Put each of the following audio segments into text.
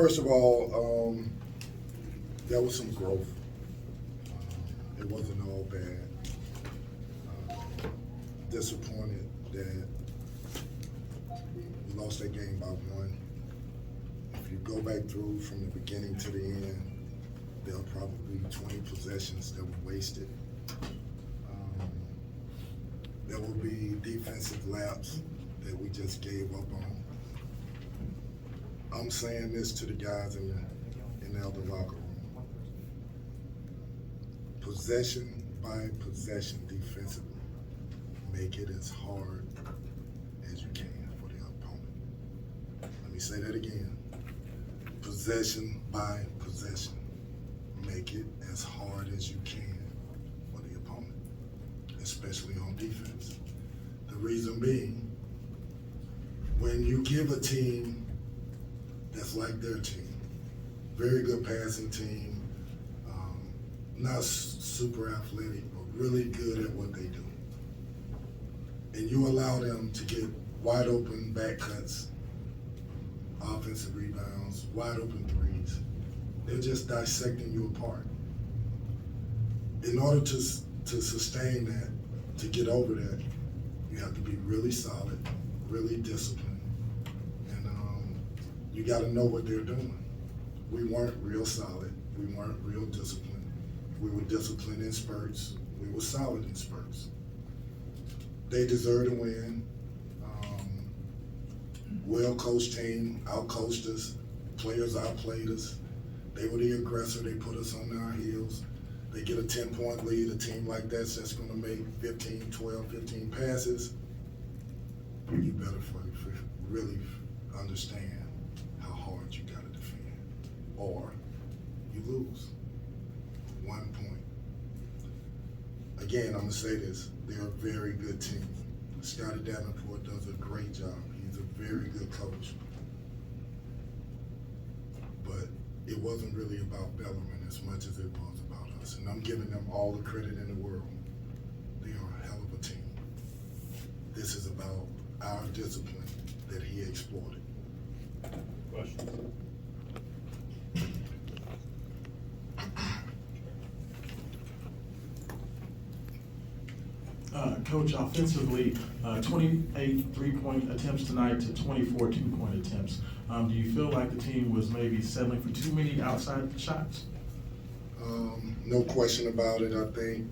First of all, there was some growth. It wasn't all bad. Disappointed that we lost that game by 1. If you go back through from the beginning to the end, there are probably 20 possessions that were wasted. There will be defensive laps that we just gave up on. I'm saying this to the guys in the other locker room. Possession by possession defensively, make it as hard as you can for the opponent. Let me say that again. Possession by possession, make it as hard as you can for the opponent, especially on defense. The reason being, when you give a team that's like their team, very good passing team, not super athletic, but really good at what they do, and you allow them to get wide open back cuts, offensive rebounds, wide open threes, they're just dissecting you apart. In order to sustain that, to get over that, you have to be really solid, really disciplined, and you got to know what they're doing. We weren't real solid. We weren't real disciplined. We were disciplined in spurts. We were solid in spurts. They deserve to win. Well-coached team, out-coached us. Players outplayed us. They were the aggressor. They put us on our heels. They get a 10-point lead. A team like that's going to make 15 passes. You better really understand how hard you got to defend, or you lose 1 point. Again, I'm going to say this. They're a very good team. Scotty Davenport does a great job. He's a very good coach. But it wasn't really about Bellarmine as much as it was about us. And I'm giving them all the credit in the world. They are a hell of a team. This is about our discipline that he exploited. Questions? Coach, offensively, 28 three-point attempts tonight to 24 two-point attempts. Do you feel like the team was maybe settling for too many outside shots? No question about it. I think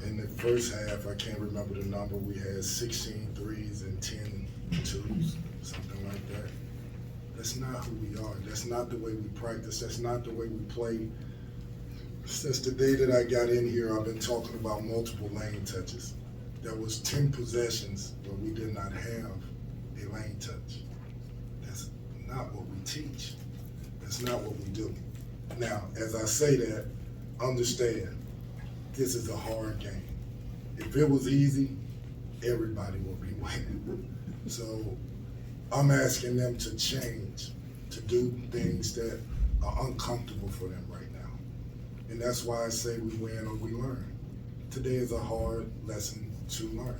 in the first half, I can't remember the number, we had 16 threes and 10 twos, something like that. That's not who we are. That's not the way we practice. That's not the way we play. Since the day that I got in here, I've been talking about multiple lane touches. There was 10 possessions where we did not have a lane touch. That's not what we teach. That's not what we do. Now, as I say that, understand, this is a hard game. If it was easy, everybody would be winning. So I'm asking them to change, to do things that are uncomfortable for them right now. And that's why I say we win or we learn. Today is a hard lesson to learn.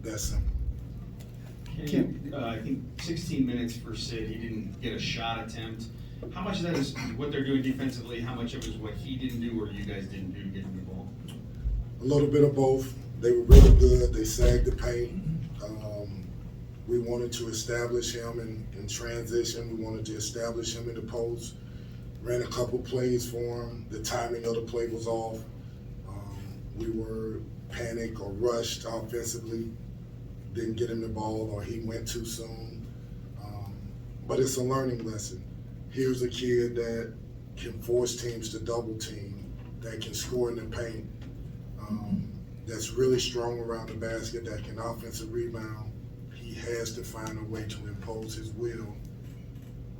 That's simple. I think 16 minutes for Sid, he didn't get a shot attempt. How much of that is what they're doing defensively? How much of it is what he didn't do or you guys didn't do to get him the ball? A little bit of both. They were really good. They sagged the paint. We wanted to establish him in transition. We wanted to establish him in the post. Ran a couple plays for him. The timing of the play was off. We were panicked or rushed offensively. Didn't get him the ball, or he went too soon. But it's a learning lesson. Here's a kid that can force teams to double team, that can score in the paint, that's really strong around the basket, that can offensive rebound. He has to find a way to impose his will.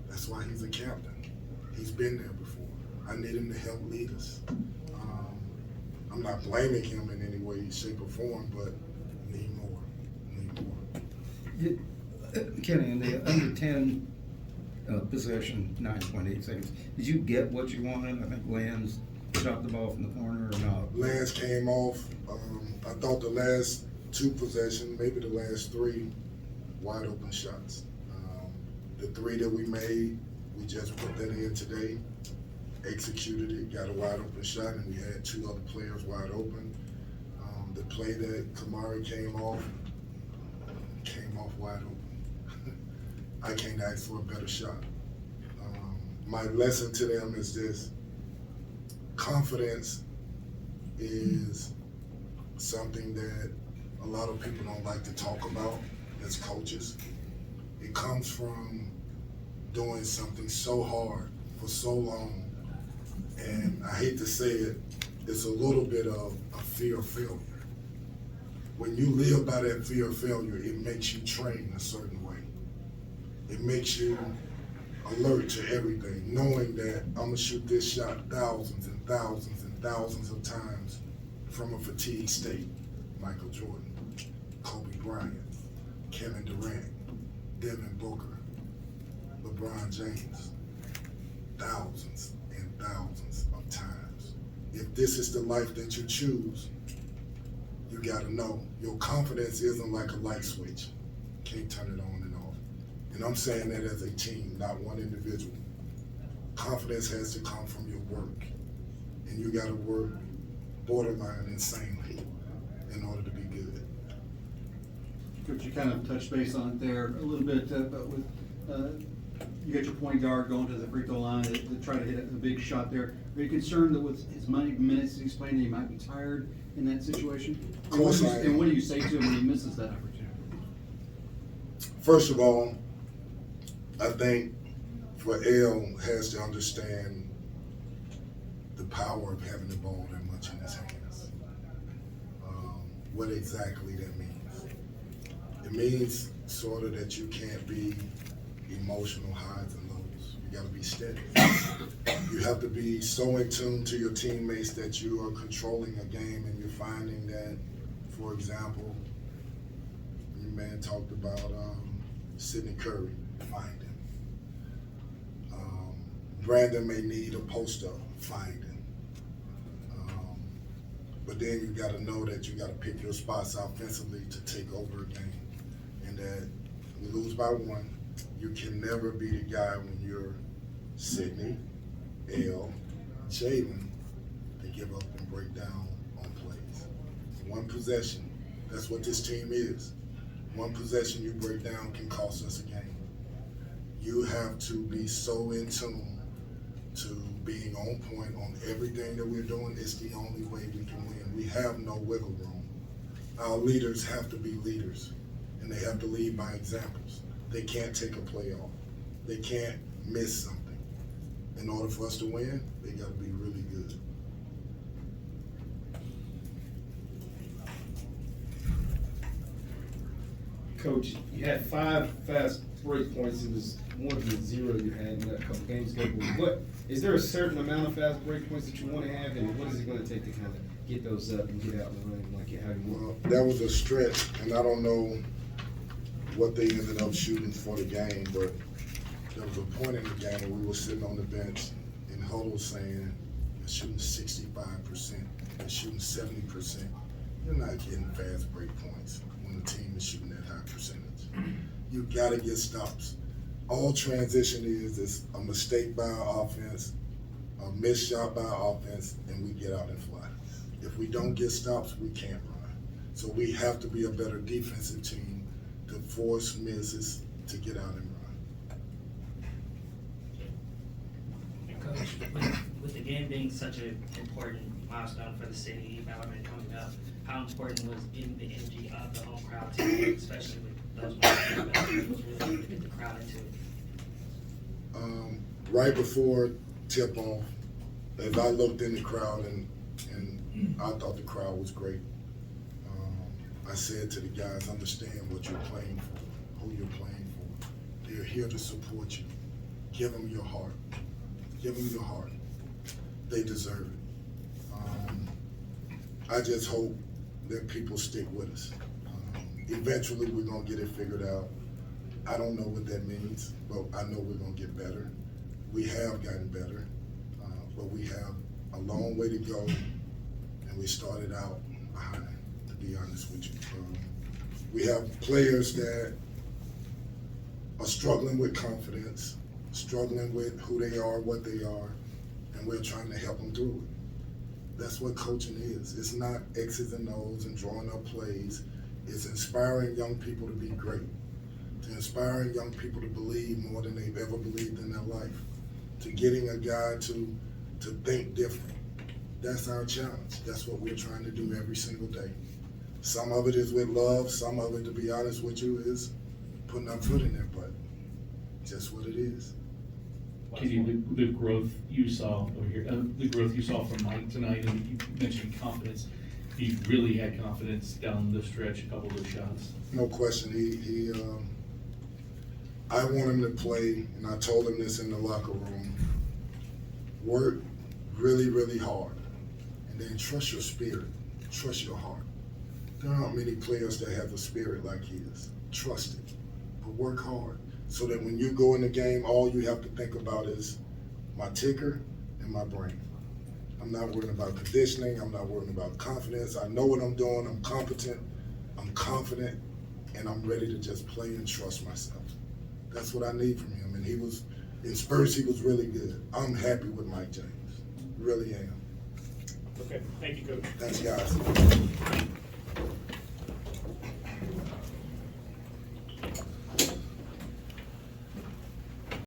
That's why he's a captain. He's been there before. I need him to help lead us. I'm not blaming him in any way, shape, or form, but need more. Kenny, in the under 10 possession, 9.8 seconds, did you get what you wanted? I think Lance shot the ball from the corner or not? Lance came off. I thought the last 2 possessions, maybe the last 3, wide open shots. The 3 that we made, We just put that in today, executed it, got a wide open shot, and we had two other players wide open. The play that Kamari came off wide open. I can't ask for a better shot. My lesson to them is this: confidence is something that a lot of people don't like to talk about as coaches. It comes from doing something so hard for so long, and I hate to say it, it's a little bit of a fear of failure. When you live by that fear of failure, it makes you train a certain way. It makes you alert to everything, knowing that I'm gonna shoot this shot thousands and thousands and thousands of times from a fatigued state. Michael Jordan, Kobe Bryant, Kevin Durant, Devin Booker, LeBron James, thousands and thousands of times. If this is the life that you choose, you gotta know your confidence isn't like a light switch. Can't turn it on and off. And I'm saying that as a team, not one individual. Confidence has to come from your work. And you gotta work borderline insanely in order to be good. Coach, you kind of touched base on it there a little bit, but with, you got your point guard going to the free throw line to try to hit a big shot there. Are you concerned that with his many minutes he's playing, that he might be tired in that situation? Of course I am. And what do you say to him when he misses that opportunity? First of all, I think for L has to understand the power of having the ball that much in his hands. What exactly that means. It means sort of that you can't be emotional highs and lows. You gotta be steady. You have to be so in tune to your teammates that you are controlling a game and you're finding that, for example, your man talked about Sidney Curry, find him. Brandon may need a post-up, find him. But then you gotta know that you gotta pick your spots offensively to take over a game. And that you lose by one, you can never be the guy when you're Sidney, L, Jalen, to give up and break down on plays. One possession, that's what this team is. One possession you break down can cost us a game. You have to be so in tune to being on point on everything that we're doing. It's the only way we can win. We have no wiggle room. Our leaders have to be leaders, and they have to lead by examples. They can't take a play off. They can't miss something. In order for us to win, they gotta be really good. Coach, you had 5 fast break points. It was more than the 0 you had in that couple games ago. But what is there a certain amount of fast break points that you want to have, and what is it going to take to kind of get those up and get out and running like how you want? That was a stretch, and I don't know what they ended up shooting for the game, but there was a point in the game where we were sitting on the bench in huddle saying, "You're shooting 65%, you're shooting 70%. You're not getting fast break points when the team is shooting that high percentage. You gotta get stops. All transition is a mistake by our offense, a missed shot by our offense, and we get out and fly. If we don't get stops, we can't run. So we have to be a better defensive team to force misses to get out and run. Coach, with the game being such an important milestone for the city, Bellarmine coming up, how important was getting the energy of the home crowd today, especially with those moments was really to get the crowd into it? Right before tip-off, as I looked in the crowd and I thought the crowd was great. I said to the guys, understand what you're playing for, who you're playing for. They're here to support you. Give them your heart. Give them your heart. They deserve it. I just hope that people stick with us. Eventually, we're going to get it figured out. I don't know what that means, but I know we're going to get better. We have gotten better, but we have a long way to go, and we started out behind, to be honest with you. We have players that are struggling with confidence. struggling with who they are, what they are, and we're trying to help them through it. That's what coaching is. It's not X's and O's and drawing up plays. It's inspiring young people to be great, to inspiring young people to believe more than they've ever believed in their life, to getting a guy to think different. That's our challenge. That's what we're trying to do every single day. Some of it is with love. Some of it, to be honest with you, is putting our foot in their butt. Just what it is. Katie, the growth you saw over here, the growth you saw from Mike tonight, and you mentioned confidence. He really had confidence down the stretch, a couple of those shots. No question. I want him to play, and I told him this in the locker room, work really, really hard, and then trust your spirit, trust your heart. There aren't many players that have a spirit like his. Trust it, but work hard so that when you go in the game, all you have to think about is my ticker and my brain. I'm not worrying about conditioning. I'm not worrying about confidence. I know what I'm doing. I'm competent. I'm confident, and I'm ready to just play and trust myself. That's what I need from him. And in Spurs, he was really good. I'm happy with Mike James. Really am. Okay, thank you, Coach. Thanks, guys.